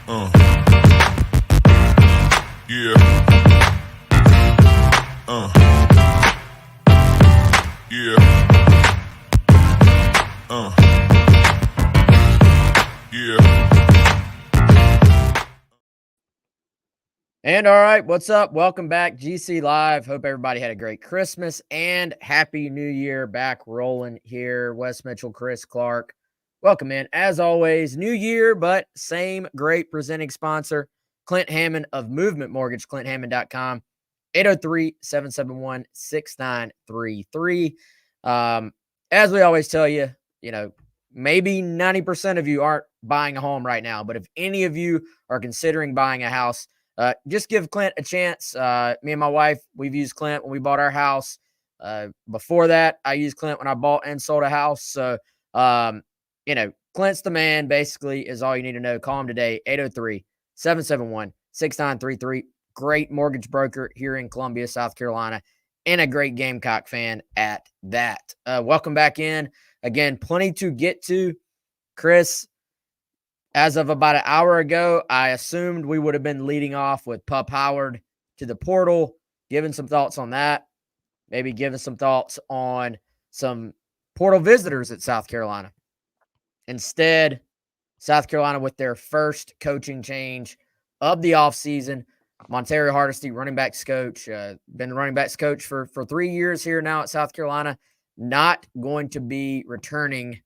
Yeah. Yeah. Yeah. And all right, what's up? Welcome back, GC Live. Hope everybody had a great Christmas and Happy New Year. Back rolling here. Wes Mitchell, Chris Clark. Welcome in. As always, new year, but same great presenting sponsor, Clint Hammond of Movement Mortgage, clint.hammond.com, 803-771-6933. As we always tell you, maybe 90% of you aren't buying a home right now, but if any of you are considering buying a house, just give Clint a chance. Me and my wife, we've used Clint when we bought our house. Before that, I used Clint when I bought and sold a house. So, Clint's the man, basically, is all you need to know. Call him today, 803-771-6933. Great mortgage broker here in Columbia, South Carolina, and a great Gamecock fan at that. Welcome back in. Again, plenty to get to. Chris, as of about an hour ago, I assumed we would have been leading off with Pup Howard to the portal, giving some thoughts on that, maybe giving some thoughts on some portal visitors at South Carolina. Instead, South Carolina with their first coaching change of the offseason, Montario Hardesty, running backs coach, been the running backs coach for 3 years here now at South Carolina, not going to be returning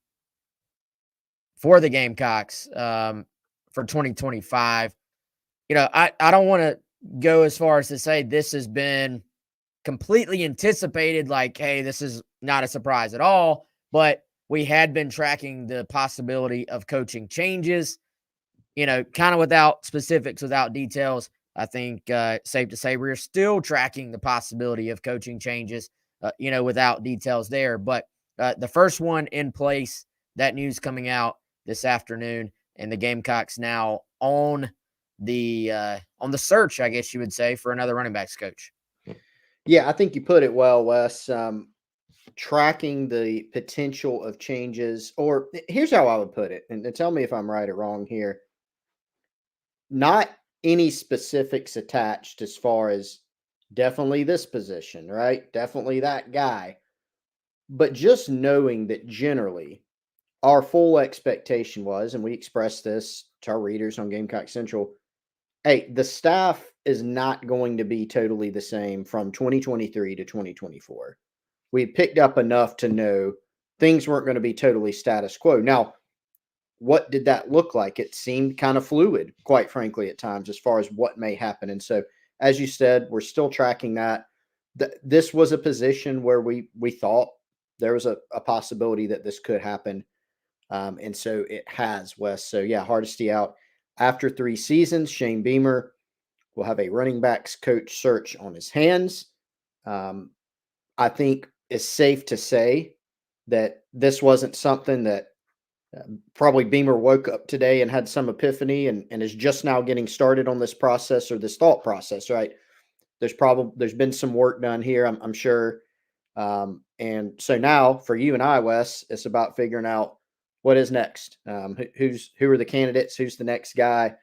for the Gamecocks for 2025. I don't want to go as far as to say this has been completely anticipated, like, hey, this is not a surprise at all, but we had been tracking the possibility of coaching changes, kind of without specifics, without details. I think safe to say we're still tracking the possibility of coaching changes, without details there. But the first one in place, that news coming out this afternoon, and the Gamecocks now on the search, I guess you would say, for another running backs coach. Yeah, I think you put it well, Wes. Tracking the potential of changes, or here's how I would put it, and tell me if I'm right or wrong here. Not any specifics attached as far as definitely this position, right? Definitely that guy. But just knowing that generally our full expectation was, and we expressed this to our readers on Gamecock Central, hey, the staff is not going to be totally the same from 2023 to 2024. We had picked up enough to know things weren't going to be totally status quo. Now, what did that look like? It seemed kind of fluid, quite frankly, at times, as far as what may happen. And so, as you said, we're still tracking that. This was a position where we thought there was a possibility that this could happen. And so it has, Wes. So, yeah, Hardesty out after 3 seasons. Shane Beamer will have a running backs coach search on his hands. I think it's safe to say that this wasn't something that probably Beamer woke up today and had some epiphany and is just now getting started on this process or this thought process, right? There's been some work done here, I'm sure. And so now for you and I, Wes, it's about figuring out what is next. Who are the candidates? Who's the next guy?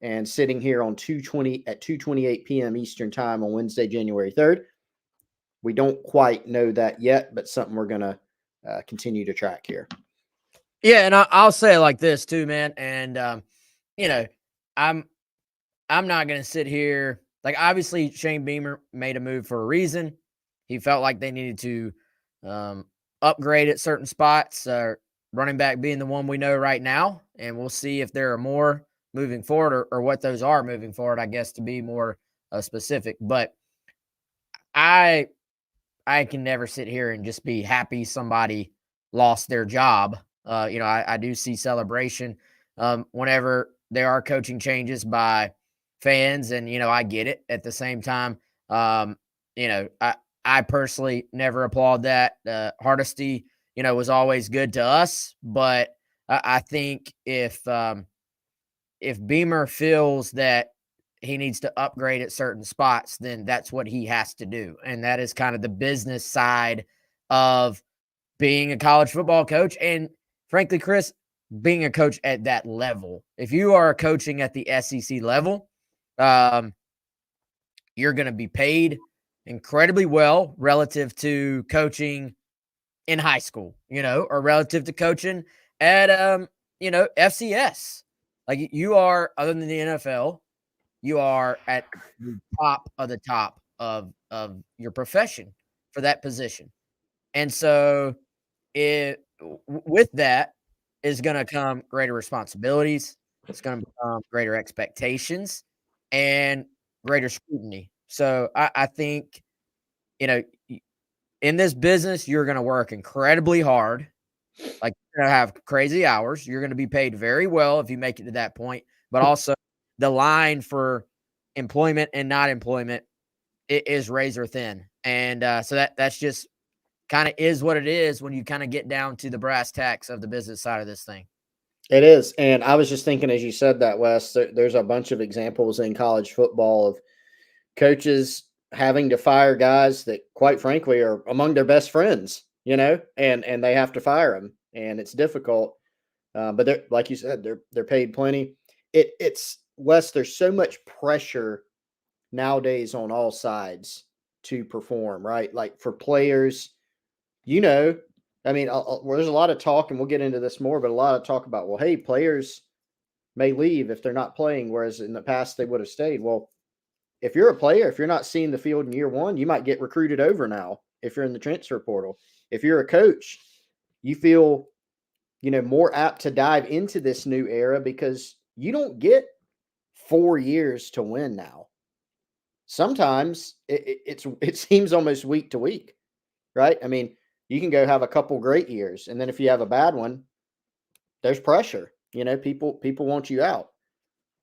And sitting here on 2:28 p.m. Eastern time on Wednesday, January 3rd, we don't quite know that yet, but something we're going to continue to track here. Yeah, and I'll say it like this too, man. And I'm not going to sit here. Like, obviously, Shane Beamer made a move for a reason. He felt like they needed to upgrade at certain spots. Running back being the one we know right now, and we'll see if there are more moving forward or what those are moving forward, I guess, to be more specific. But I can never sit here and just be happy somebody lost their job. I do see celebration whenever there are coaching changes by fans, and, I get it. At the same time, I personally never applaud that. Hardesty, was always good to us, but I think if Beamer feels that he needs to upgrade at certain spots, then that's what he has to do. And that is kind of the business side of being a college football coach. And frankly, Chris, being a coach at that level. If you are coaching at the SEC level, you're going to be paid incredibly well relative to coaching in high school, or relative to coaching at, FCS. Like you are, other than the NFL, you are at the top of the top of your profession for that position. And so with that is going to come greater responsibilities. It's going to become greater expectations and greater scrutiny. So I think, in this business, you're going to work incredibly hard. Like you're going to have crazy hours. You're going to be paid very well if you make it to that point. But also the line for employment and not employment is razor thin. And so that's just kind of is what it is when you kind of get down to the brass tacks of the business side of this thing. It is. And I was just thinking, as you said that, Wes, there's a bunch of examples in college football of coaches having to fire guys that, quite frankly, are among their best friends, and they have to fire them. And it's difficult. But they're, like you said, they're paid plenty. It's Wes, there's so much pressure nowadays on all sides to perform, right? Like for players, I mean, there's a lot of talk, and we'll get into this more, but a lot of talk about, well, hey, players may leave if they're not playing, whereas in the past they would have stayed. Well, if you're a player, if you're not seeing the field in year one, you might get recruited over now if you're in the transfer portal. If you're a coach, you feel, more apt to dive into this new era because you don't get 4 years to win now. Sometimes it seems almost week to week, right? I mean, you can go have a couple great years, and then if you have a bad one, there's pressure. People want you out.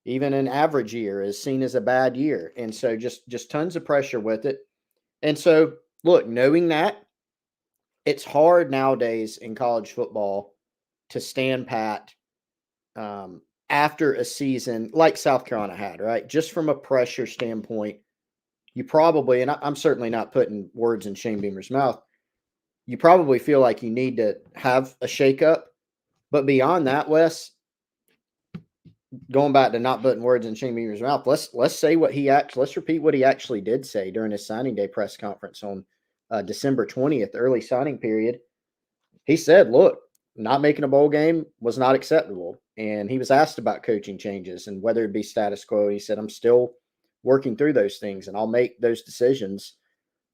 Even an average year is seen as a bad year, and so just tons of pressure with it. And so, look, knowing that, it's hard nowadays in college football to stand pat after a season like South Carolina had, right? Just from a pressure standpoint, you probably, and I'm certainly not putting words in Shane Beamer's mouth, you probably feel like you need to have a shakeup. But beyond that, Wes, going back to not putting words in Shane Beamer's mouth, let's say let's repeat what he actually did say during his signing day press conference on December 20th, early signing period. He said, look, not making a bowl game was not acceptable. And he was asked about coaching changes and whether it be status quo. He said, I'm still working through those things, and I'll make those decisions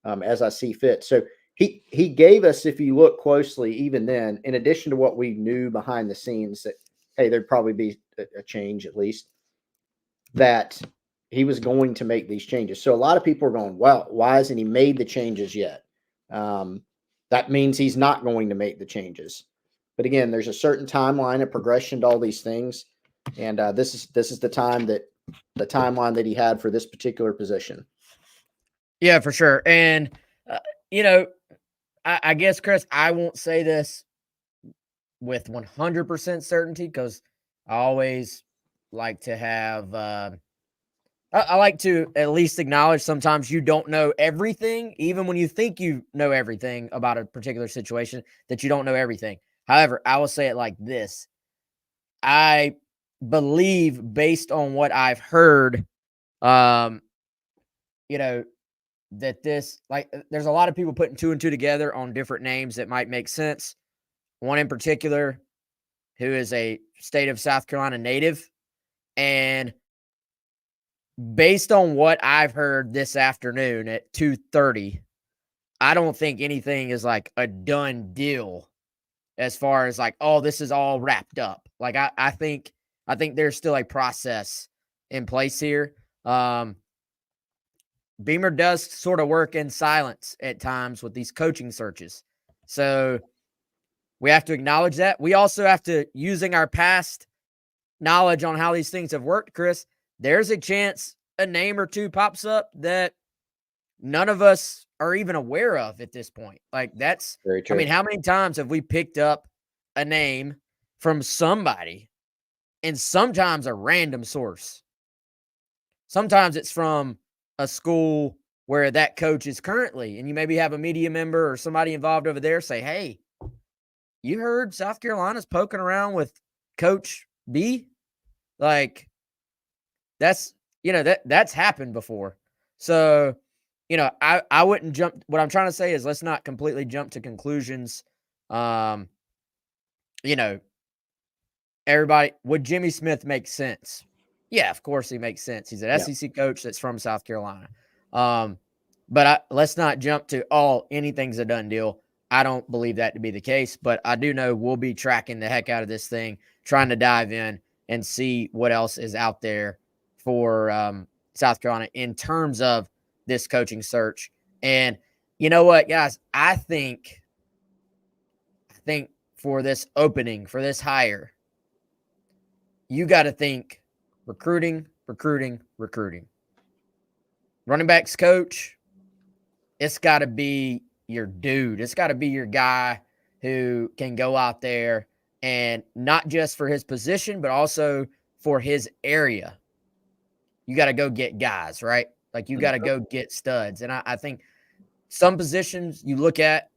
as I see fit. So he gave us, if you look closely, even then, in addition to what we knew behind the scenes, that, hey, there'd probably be a change at least, that he was going to make these changes. So a lot of people are going, well, why hasn't he made the changes yet? That means he's not going to make the changes. But again, there's a certain timeline of progression to all these things. And this is the timeline that he had for this particular position. Yeah, for sure. And, I guess, Chris, I won't say this with 100% certainty because I always like to have, I like to at least acknowledge sometimes you don't know everything, even when you think you know everything about a particular situation, that you don't know everything. However, I will say it like this. I believe, based on what I've heard, that this, like, there's a lot of people putting 2 and 2 together on different names that might make sense. One in particular, who is a state of South Carolina native. And based on what I've heard this afternoon at 2:30, I don't think anything is like a done deal as far as like, oh, this is all wrapped up. Like, I think there's still a process in place here. Beamer does sort of work in silence at times with these coaching searches. So we have to acknowledge that. We also have to, using our past knowledge on how these things have worked, Chris, there's a chance a name or two pops up that none of us are even aware of at this point. Like, that's very true. I mean, how many times have we picked up a name from somebody, and sometimes a random source? Sometimes it's from a school where that coach is currently, and you maybe have a media member or somebody involved over there say, hey, you heard South Carolina's poking around with Coach B? Like, that's happened before. So, I wouldn't jump. What I'm trying to say is let's not completely jump to conclusions. You know, everybody, would Jimmy Smith make sense? Yeah, of course he makes sense. He's an SEC coach that's from South Carolina. But let's not jump to anything's a done deal. I don't believe that to be the case, but I do know we'll be tracking the heck out of this thing, trying to dive in and see what else is out there for South Carolina in terms of this coaching search. And you know what, guys? I think for this opening, for this hire, you got to think recruiting. Running backs coach, it's got to be your dude. It's got to be your guy who can go out there and not just for his position, but also for his area. You got to go get guys, right? Like you got to go get studs. And I think some positions you look at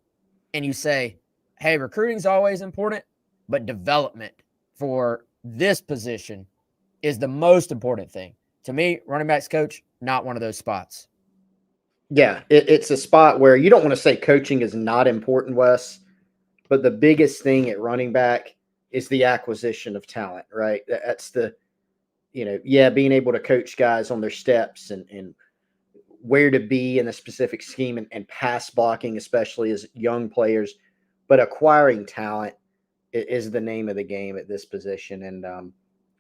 and you say, hey, recruiting's always important, but development for this position is the most important thing. To me, running backs coach, not one of those spots. Yeah, it's a spot where you don't want to say coaching is not important, Wes, but the biggest thing at running back is the acquisition of talent, right? That's being able to coach guys on their steps and where to be in a specific scheme and pass blocking, especially as young players. But acquiring talent is the name of the game at this position. And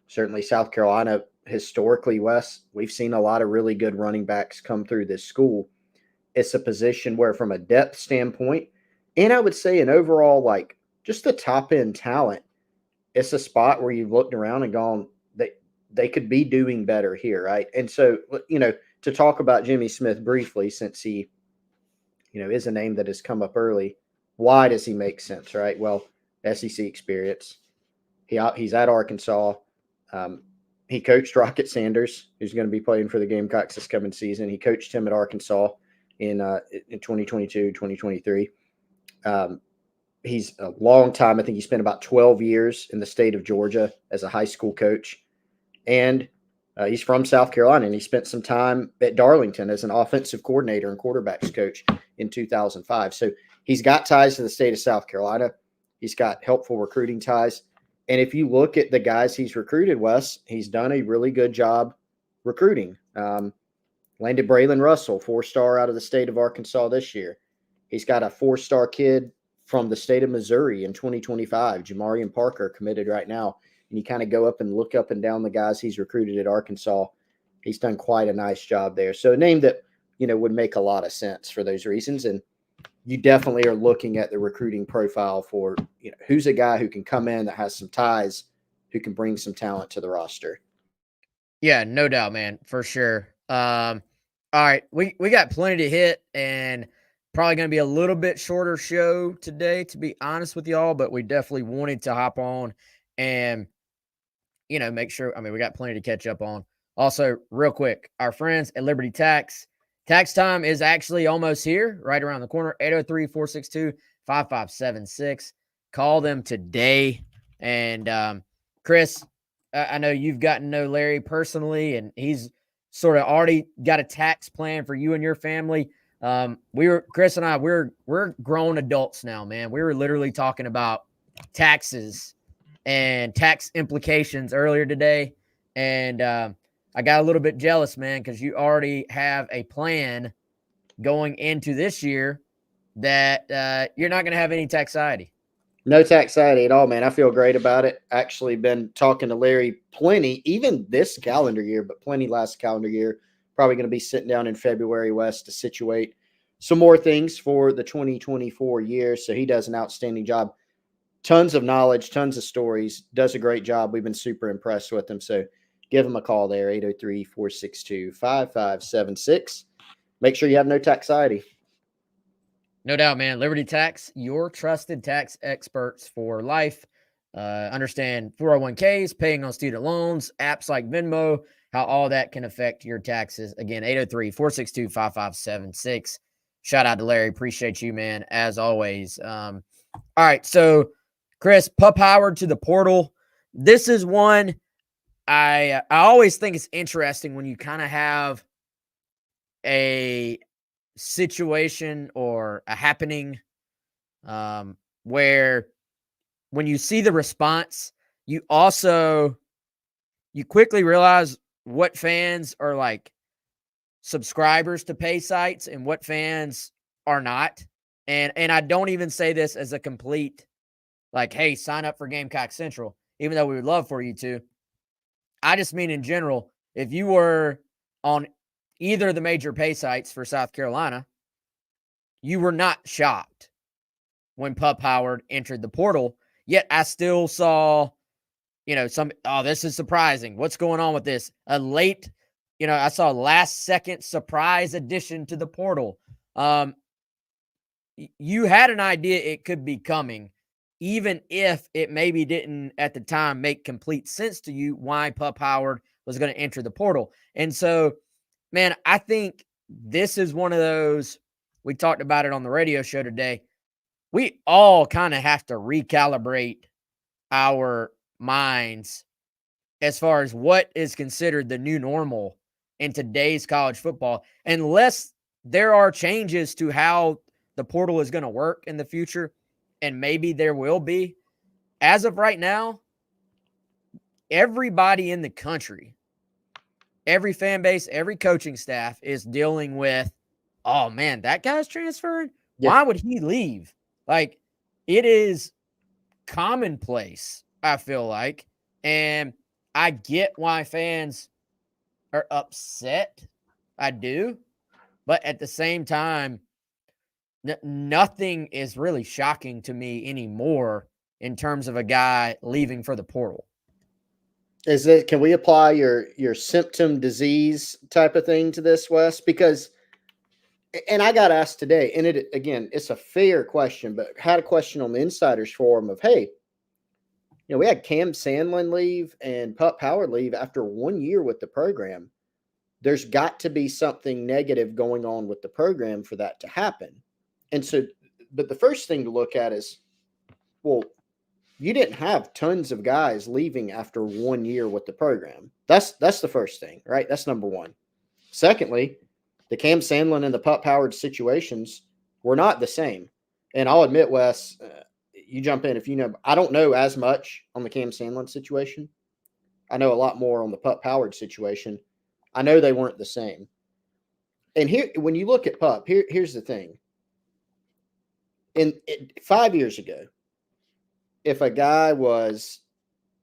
certainly South Carolina, historically, Wes, we've seen a lot of really good running backs come through this school. It's a position where from a depth standpoint, and I would say an overall, like just the top end talent, it's a spot where you've looked around and gone, they could be doing better here, right? And so, to talk about Jimmy Smith briefly, since he, is a name that has come up early, why does he make sense, right? Well, SEC experience. He's at Arkansas. He coached Rocket Sanders, who's going to be playing for the Gamecocks this coming season. He coached him at Arkansas in 2022, 2023. He's a long time. I think he spent about 12 years in the state of Georgia as a high school coach. And he's from South Carolina, and he spent some time at Darlington as an offensive coordinator and quarterbacks coach in 2005. So he's got ties to the state of South Carolina. He's got helpful recruiting ties. And if you look at the guys he's recruited, Wes, he's done a really good job recruiting. Landed Braylon Russell, 4-star out of the state of Arkansas this year. He's got a 4-star kid from the state of Missouri in 2025, Jamarian Parker, committed right now. And you kind of go up and look up and down the guys he's recruited at Arkansas. He's done quite a nice job there. So a name that, would make a lot of sense for those reasons. And you definitely are looking at the recruiting profile for, who's a guy who can come in that has some ties, who can bring some talent to the roster. Yeah, no doubt, man, for sure. All right, we got plenty to hit, and probably going to be a little bit shorter show today, to be honest with y'all, but we definitely wanted to hop on and, make sure. I mean, we got plenty to catch up on. Also, real quick, our friends at Liberty Tax. Tax time is actually almost here, right around the corner, 803-462-5576. Call them today. And Chris, I know you've gotten to know Larry personally, and he's sort of already got a tax plan for you and your family. Chris and I, we're grown adults now, man. We were literally talking about taxes and tax implications earlier today. And I got a little bit jealous, man, because you already have a plan going into this year that you're not going to have any taxiety. No taxiety at all, man. I feel great about it. Actually been talking to Larry plenty, even this calendar year, but plenty last calendar year. Probably going to be sitting down in February, West, to situate some more things for the 2024 year. So he does an outstanding job. Tons of knowledge, tons of stories, does a great job. We've been super impressed with him. So give him a call there, 803-462-5576. Make sure you have no taxiety. No doubt, man. Liberty Tax, your trusted tax experts for life. Understand 401ks, paying on student loans, apps like Venmo, how all that can affect your taxes. Again, 803-462-5576. Shout out to Larry. Appreciate you, man, as always. All right, so Chris, Pup Howard to the portal. this is one I always think it's interesting when you kind of have a situation or a happening where when you see the response, you quickly realize what fans are like subscribers to pay sites and what fans are not. And I don't even say this as a complete like, hey, sign up for Gamecock Central, even though we would love for you to. I just mean in general, if you were on either of the major pay sites for South Carolina, you were not shocked when Pup Howard entered the portal. Yet I still saw, this is surprising. What's going on with this? A late, I saw last second surprise addition to the portal. You had an idea it could be coming, even if it maybe didn't at the time make complete sense to you why Pup Howard was going to enter the portal. And so, man, I think this is one of those, we talked about it on the radio show today. We all kind of have to recalibrate our minds as far as what is considered the new normal in today's college football, unless there are changes to how the portal is going to work in the future. And maybe there will be. As of right now, everybody in the country, every fan base, every coaching staff is dealing with, oh man, that guy's transferring? Yeah. Why would he leave? Like, it is commonplace, I feel like. And I get why fans are upset. I do. But at the same time, nothing is really shocking to me anymore in terms of a guy leaving for the portal. Can we apply your symptom disease type of thing to this, Wes? Because, and I got asked today, and it's a fair question, but had a question on the Insiders Forum of, hey, we had Cam Sandlin leave and Pup Howard leave after 1 year with the program. There's got to be something negative going on with the program for that to happen. And so, but the first thing to look at is, well, you didn't have tons of guys leaving after 1 year with the program. That's the first thing, right? That's number one. Secondly, the Cam Sandlin and the Pup Howard situations were not the same. And I'll admit, Wes, you jump in if you know. I don't know as much on the Cam Sandlin situation. I know a lot more on the Pup Howard situation. I know they weren't the same. And here, when you look at Pup, here's the thing. 5 years ago, if a guy was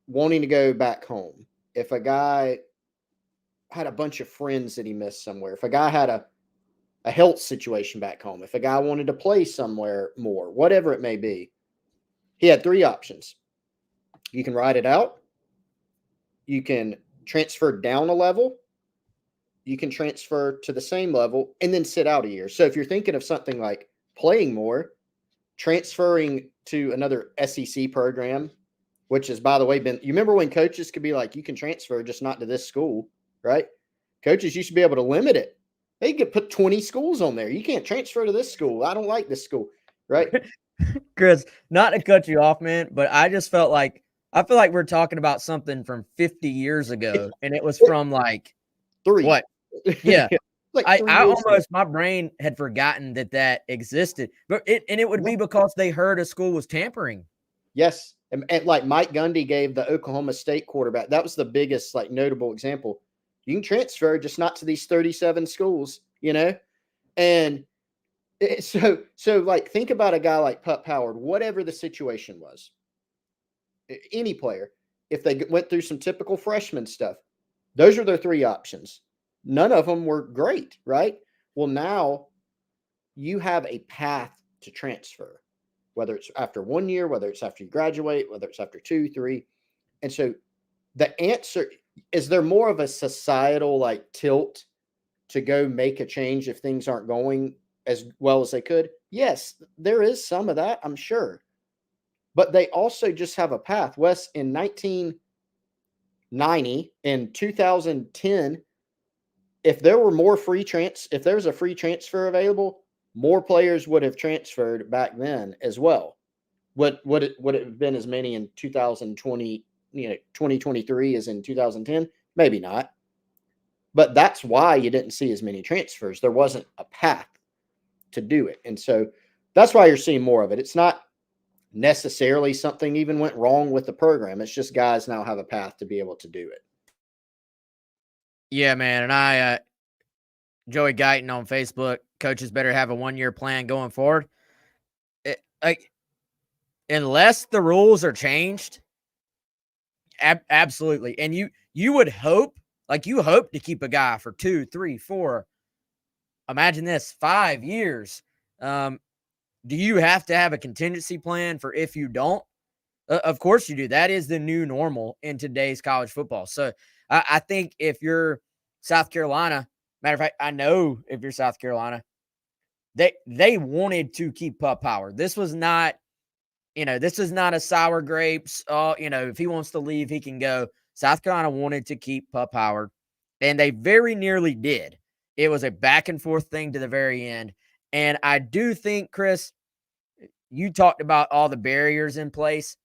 wanting to go back home, if a guy had a bunch of friends that he missed somewhere, if a guy had a health situation back home, if a guy wanted to play somewhere more, whatever it may be, he had three options. You can ride it out. You can transfer down a level. You can transfer to the same level and then sit out a year. So if you're thinking of something like playing more, transferring to another SEC program, which has, by the way, you remember when coaches could be like, you can transfer, just not to this school, right? Coaches used to be able to limit it. They could put 20 schools on there. You can't transfer to this school. I don't like this school, right? Chris, not to cut you off, man, but I just felt like, I feel like we're talking about something from 50 years ago, and it was from like, three. What? Yeah. Like I 3 years almost, my brain had forgotten that existed, but it would be because they heard a school was tampering. Yes. And like Mike Gundy gave the Oklahoma State quarterback. That was the biggest, like, notable example. You can transfer, just not to these 37 schools, And so like, think about a guy like Pup Howard, whatever the situation was, any player, if they went through some typical freshman stuff, those are their three options. None of them were great, right? Well, now you have a path to transfer, whether it's after 1 year, whether it's after you graduate, whether it's after 2, 3. And so the answer is, there more of a societal like tilt to go make a change if things aren't going as well as they could? Yes, there is some of that, I'm sure. But they also just have a path. Wes, in 1990 and 2010, if there were more if there was a free transfer available, more players would have transferred back then as well. Would it have been as many in 2020 2023 as in 2010? Maybe not. But that's why you didn't see as many transfers. There wasn't a path to do it. And so that's why you're seeing more of it. It's not necessarily something even went wrong with the program. It's just guys now have a path to be able to do it. Yeah, man. And Joey Guyton on Facebook, coaches better have a 1-year plan going forward. Unless the rules are changed, absolutely. And you would hope, you hope to keep a guy for 2, 3, 4, imagine this, 5 years. Do you have to have a contingency plan for if you don't? Of course you do. That is the new normal in today's college football. So I think if you're South Carolina, matter of fact, I know if you're South Carolina, they wanted to keep Pup Howard. This was not, this is not a sour grapes. Oh, if he wants to leave, he can go. South Carolina wanted to keep Pup Howard, and they very nearly did. It was a back and forth thing to the very end. And I do think, Chris, you talked about all the barriers in place.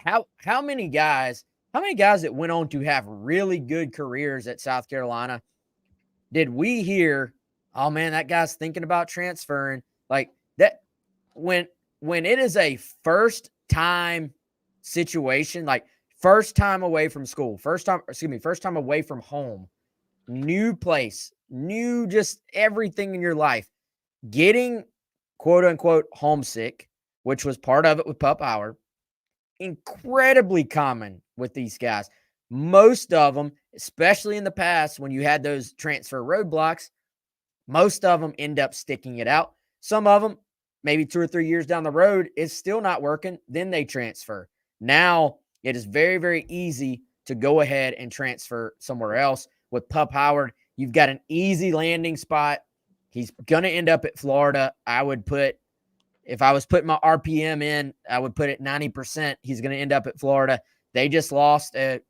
How many guys that went on to have really good careers at South Carolina did we hear, oh man, that guy's thinking about transferring? Like that when it is a first time situation, like first time away from school, first time away from home, new place, new just everything in your life, getting quote unquote homesick, which was part of it with Pup Howard, incredibly common with these guys. Most of them, especially in the past when you had those transfer roadblocks, most of them end up sticking it out. Some of them, maybe 2 or 3 years down the road, it's still not working. Then they transfer. Now it is very, very easy to go ahead and transfer somewhere else. With Pup Howard, you've got an easy landing spot. He's going to end up at Florida. If I was putting my RPM in, I would put it 90%. He's going to end up at Florida. They just lost a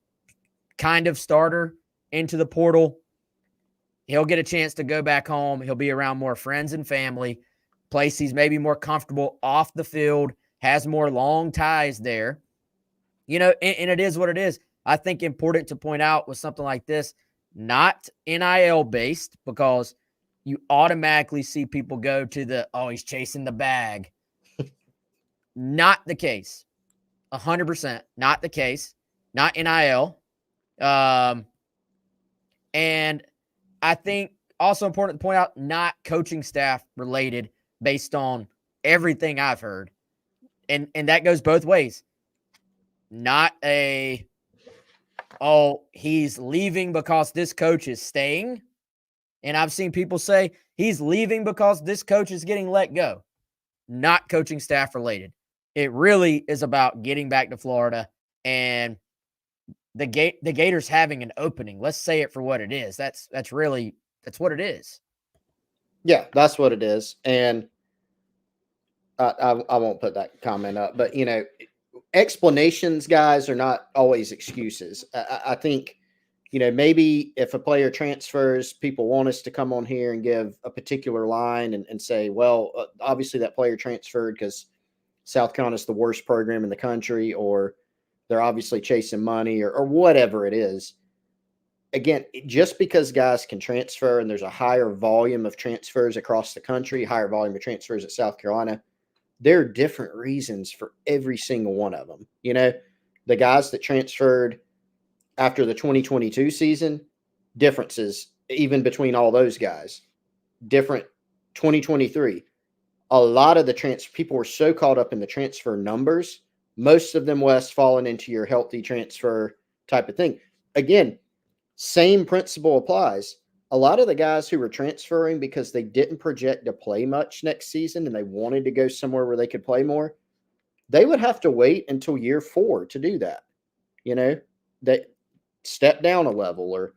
kind of starter into the portal. He'll get a chance to go back home. He'll be around more friends and family, place he's maybe more comfortable off the field, has more long ties there. And it is what it is. I think important to point out with something like this, not NIL based, because you automatically see people go to he's chasing the bag. Not the case. 100% not the case. Not NIL. And I think also important to point out, not coaching staff related based on everything I've heard. And that goes both ways. Not he's leaving because this coach is staying. And I've seen people say he's leaving because this coach is getting let go. Not coaching staff related. It really is about getting back to Florida and the Gators having an opening. Let's say it for what it is. That's what it is. Yeah, that's what it is. And I won't put that comment up, but explanations, guys, are not always excuses. I think, maybe if a player transfers, people want us to come on here and give a particular line and say, well, obviously that player transferred because South Carolina's the worst program in the country, or they're obviously chasing money or whatever it is. Again, just because guys can transfer and there's a higher volume of transfers across the country, higher volume of transfers at South Carolina, there are different reasons for every single one of them. The guys that transferred after the 2022 season, differences even between all those guys. Different 2023. A lot of the people were so caught up in the transfer numbers, most of them, Wes, falling into your healthy transfer type of thing. Again, same principle applies. A lot of the guys who were transferring because they didn't project to play much next season and they wanted to go somewhere where they could play more, they would have to wait until year 4 to do that. They step down a level, or,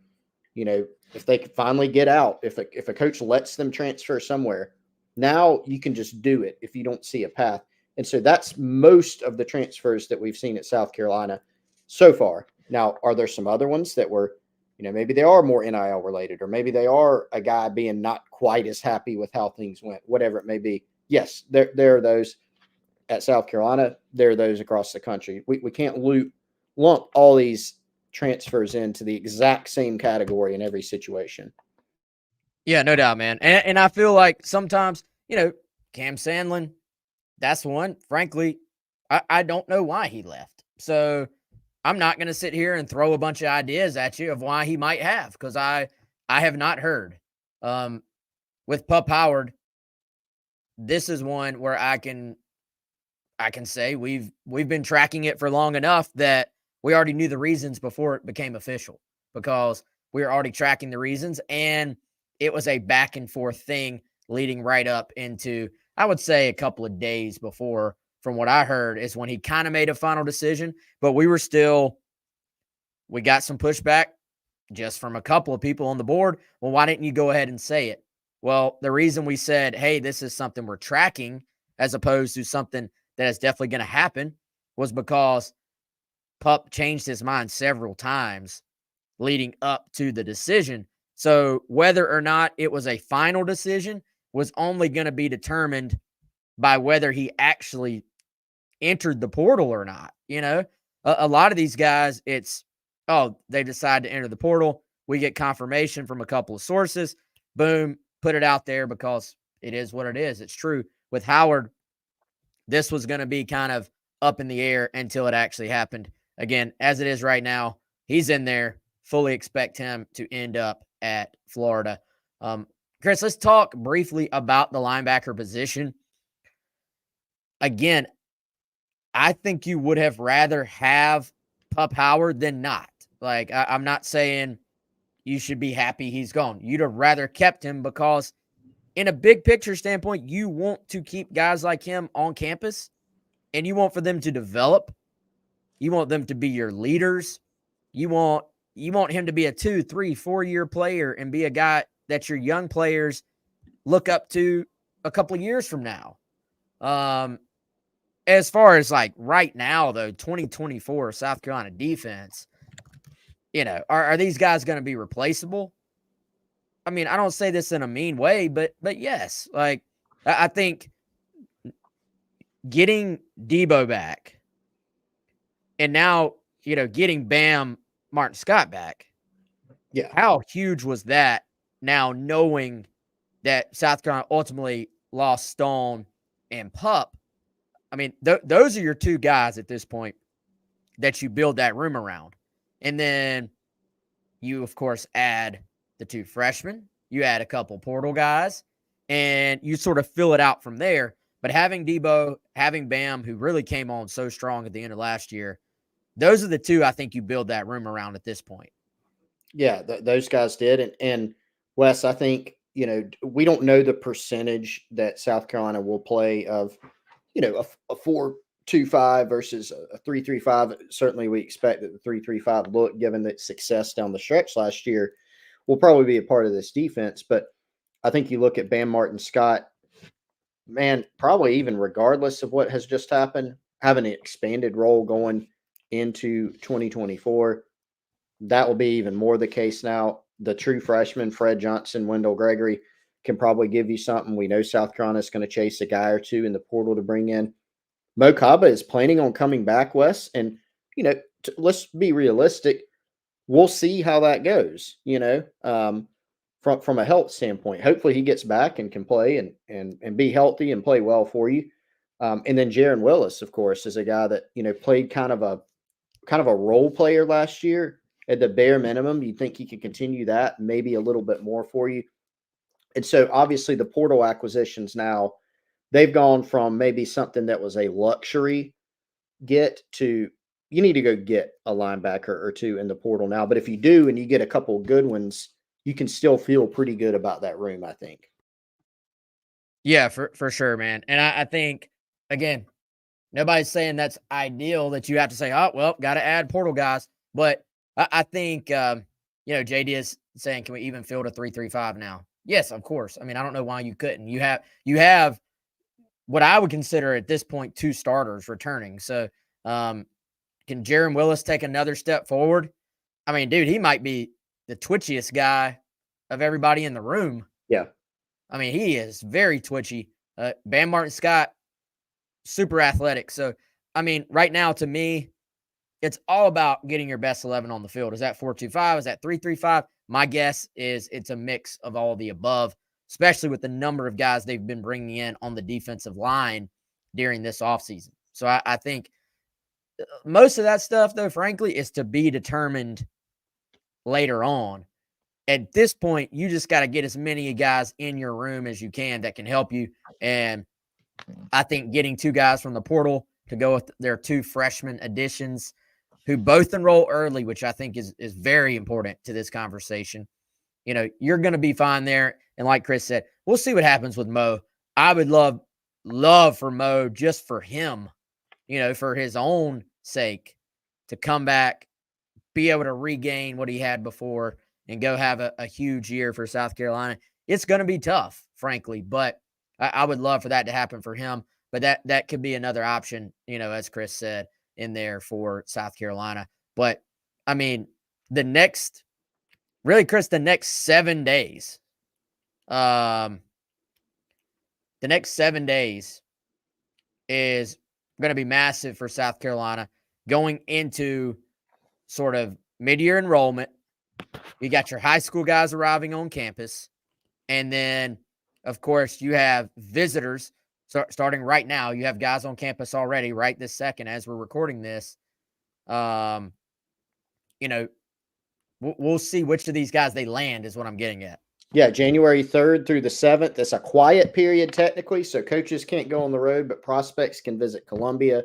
if they could finally get out, if a coach lets them transfer somewhere, now you can just do it if you don't see a path. And so that's most of the transfers that we've seen at South Carolina so far. Now, are there some other ones that were, maybe they are more NIL related, or maybe they are a guy being not quite as happy with how things went, whatever it may be. Yes, there are those at South Carolina. There are those across the country. We can't lump all these transfers into the exact same category in every situation. Yeah, no doubt, man. And I feel like sometimes, Cam Sandlin, that's one. Frankly, I don't know why he left. So I'm not going to sit here and throw a bunch of ideas at you of why he might have, because I have not heard. With Pup Howard, this is one where I can say we've been tracking it for long enough that we already knew the reasons before it became official, because we were already tracking the reasons, and it was a back and forth thing leading right up into, I would say, a couple of days before, from what I heard, is when he kind of made a final decision. But we got some pushback just from a couple of people on the board. Well, why didn't you go ahead and say it? Well, the reason we said, hey, this is something we're tracking as opposed to something that is definitely going to happen, was because Pup changed his mind several times leading up to the decision. So whether or not it was a final decision was only going to be determined by whether he actually entered the portal or not. A lot of these guys, it's, they decide to enter the portal. We get confirmation from a couple of sources. Boom, put it out there because it is what it is. It's true. With Howard, this was going to be kind of up in the air until it actually happened. Again, as it is right now, he's in there. Fully expect him to end up at Florida. Chris, let's talk briefly about the linebacker position. Again, I think you would have rather have Pup Howard than not. Like, I'm not saying you should be happy he's gone. You'd have rather kept him, because in a big picture standpoint, you want to keep guys like him on campus, and you want for them to develop. You want them to be your leaders. You want him to be a 2, 3, 4-year player and be a guy that your young players look up to a couple of years from now. As far as like right now, though, 2024 South Carolina defense, are these guys going to be replaceable? I mean, I don't say this in a mean way, but yes, like I think getting Debo back and now, getting Bam Martin Scott back. Yeah. How huge was that, now knowing that South Carolina ultimately lost Stone and Pup? I mean, those are your two guys at this point that you build that room around. And then you, of course, add the two freshmen. You add a couple portal guys, and you sort of fill it out from there. But having Debo, having Bam, who really came on so strong at the end of last year, those are the two I think you build that room around at this point. Yeah, those guys did. And Wes, I think, we don't know the percentage that South Carolina will play of, a 4-2-5 versus a 3-3-5. Certainly we expect that the 3-3-5 look, given that success down the stretch last year, will probably be a part of this defense. But I think you look at Bam Martin Scott, man, probably even regardless of what has just happened, having an expanded role going into 2024. That will be even more the case now. The true freshmen, Fred Johnson, Wendell Gregory, can probably give you something. We know South Carolina is going to chase a guy or two in the portal to bring in. Mo Kaba is planning on coming back, Wes. And, let's be realistic. We'll see how that goes, from a health standpoint. Hopefully he gets back and can play and be healthy and play well for you. And then Jaron Willis, of course, is a guy that, played kind of a role player last year. At the bare minimum, you think he could continue that, maybe a little bit more for you. And so obviously the portal acquisitions now, they've gone from maybe something that was a luxury get to, you need to go get a linebacker or two in the portal now. But if you do and you get a couple of good ones, you can still feel pretty good about that room, I think. Yeah, for sure, man. And I think, again, nobody's saying that's ideal that you have to say, oh, well, got to add portal guys. But I think, JD is saying, can we even field a 3-3-5 now? Yes, of course. I mean, I don't know why you couldn't. You have what I would consider at this point 2 starters returning. So can Jaron Willis take another step forward? I mean, dude, he might be the twitchiest guy of everybody in the room. Yeah. I mean, he is very twitchy. Bam Martin Scott, super athletic. So, I mean, right now, to me, it's all about getting your best 11 on the field. Is that 4-2-5? Is that 3-3-5? My guess is it's a mix of all the above, especially with the number of guys they've been bringing in on the defensive line during this offseason. So I think most of that stuff, though, frankly, is to be determined later on. At this point, you just got to get as many guys in your room as you can that can help you. And I think getting 2 guys from the portal to go with their 2 freshman additions who both enroll early, which I think is very important to this conversation. You know, you're going to be fine there. And like Chris said, we'll see what happens with Mo. I would love for Mo, just for him, you know, for his own sake, to come back, be able to regain what he had before, and go have a huge year for South Carolina. It's going to be tough, frankly, but I would love for that to happen for him. But that could be another option, you know, as Chris said, in there for South Carolina. But, I mean, the next 7 days, the next 7 days is going to be massive for South Carolina going into sort of mid-year enrollment. You got your high school guys arriving on campus. And then, of course, you have visitors. So starting right now, you have guys on campus already right this second as we're recording this. You know, we'll see which of these guys they land is what I'm getting at. Yeah, January 3rd through the 7th. It's a quiet period technically, so coaches can't go on the road, but prospects can visit Columbia.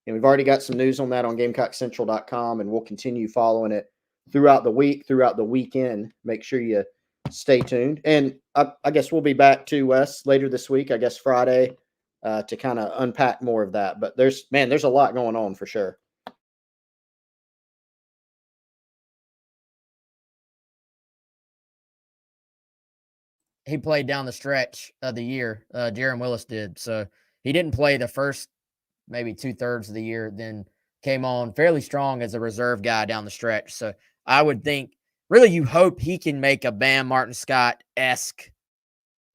And we've already got some news on that on GamecockCentral.com, and we'll continue following it throughout the week, throughout the weekend. Make sure you stay tuned. And I guess we'll be back to Wes later this week, I guess Friday, to kind of unpack more of that. But there's a lot going on for sure. He played down the stretch of the year. Jaron Willis did. So he didn't play the first maybe 2/3 of the year, then came on fairly strong as a reserve guy down the stretch. So I would think, really, you hope he can make a Bam Martin Scott-esque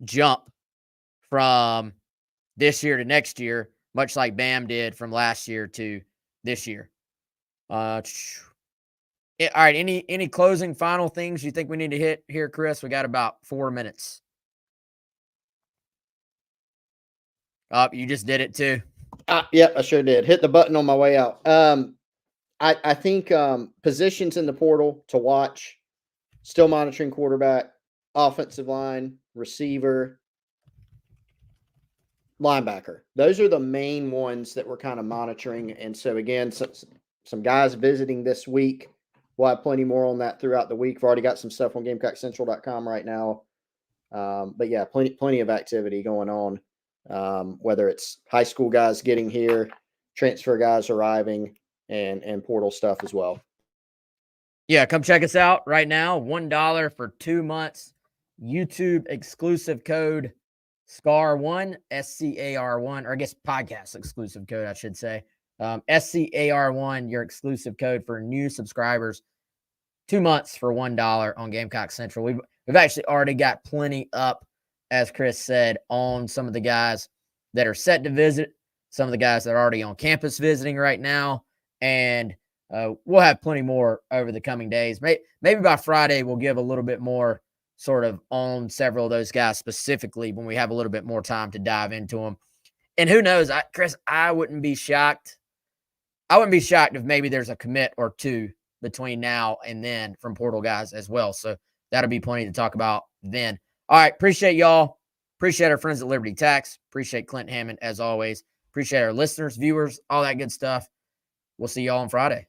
jump from this year to next year, much like Bam did from last year to this year. All right, any closing final things you think we need to hit here, Chris? We got about 4 minutes. You just did it too. Yep, I sure did. Hit the button on my way out. I think positions in the portal to watch, still monitoring quarterback, offensive line, receiver, linebacker. Those are the main ones that we're kind of monitoring. And so, again, some guys visiting this week. We'll have plenty more on that throughout the week. We've already got some stuff on GamecockCentral.com right now. But, yeah, plenty of activity going on. Whether it's high school guys getting here, transfer guys arriving, and portal stuff as well. Yeah, come check us out right now. $1 for 2 months. YouTube exclusive code SCAR1, SCAR1, or I guess podcast exclusive code, I should say. SCAR1, your exclusive code for new subscribers. 2 months for $1 on Gamecock Central. We've actually already got plenty up, as Chris said, on some of the guys that are set to visit, some of the guys that are already on campus visiting right now, and we'll have plenty more over the coming days. Maybe by Friday we'll give a little bit more sort of on several of those guys specifically when we have a little bit more time to dive into them. And who knows, Chris, I wouldn't be shocked. I wouldn't be shocked if maybe there's a commit or two between now and then from portal guys as well. So that'll be plenty to talk about then. All right. Appreciate y'all. Appreciate our friends at Liberty Tax. Appreciate Clint Hammond as always. Appreciate our listeners, viewers, all that good stuff. We'll see y'all on Friday.